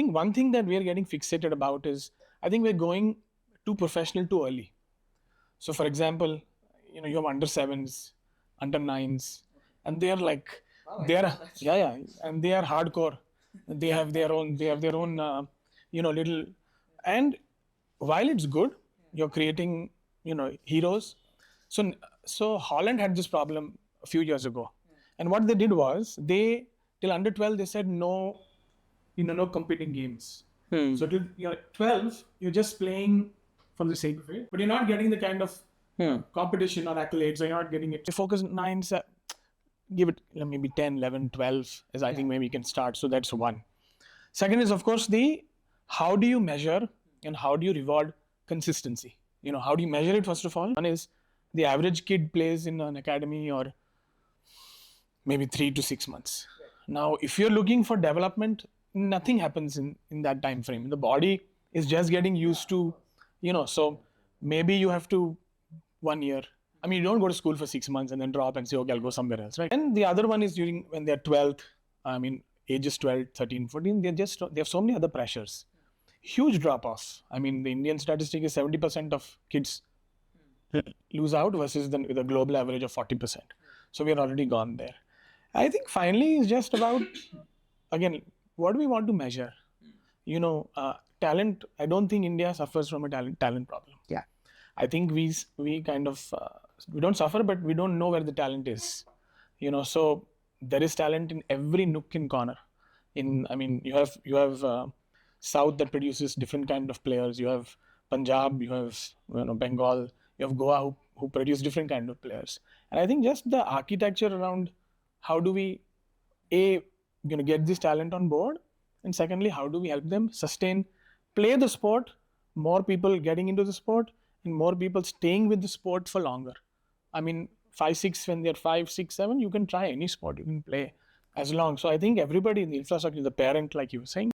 think one thing that we are getting fixated about is I think we're going too professional too early. So, for example, you have under sevens, under nines, and they are like, they are, yeah, and they are hardcore. They have their own, little, and while it's good, you're creating, heroes. So, so Holland had this problem a few years ago, and what they did was till under 12 they said no, no competing games. So till you're 12, you're just playing for the sake of it, but you're not getting the kind of competition or accolades. You're not getting it. You focus nine, give it maybe 10, 11, 12 as I think maybe you can start. So that's one. Second is, of course, the how do you measure and how do you reward consistency? How do you measure it, first of all? One is the average kid plays in an academy or maybe 3 to 6 months. Now, if you're looking for development, nothing happens in that time frame. The body is just getting used to, so maybe you have to 1 year. I mean, you don't go to school for 6 months and then drop and say, okay, I'll go somewhere else, right? And the other one is during when they're 12th, I mean, ages 12, 13, 14, they have so many other pressures. Huge drop off. I mean, the Indian statistic is 70% of kids lose out versus with a global average of 40%. So we're already gone there. I think finally it's just about, again, what do we want to measure? Talent, I don't think India suffers from a talent problem. Yeah. I think we kind of, we don't suffer, but we don't know where the talent is. So there is talent in every nook and corner. You have South that produces different kind of players. You have Punjab, you have Bengal, you have Goa who produce different kind of players. And I think just the architecture around how do we get this talent on board, and secondly, how do we help them sustain, play the sport, more people getting into the sport, and more people staying with the sport for longer. I mean, 5, 6, when they're 5, 6, 7, you can try any sport, you can play as long. So I think everybody in the infrastructure, the parent, like you were saying,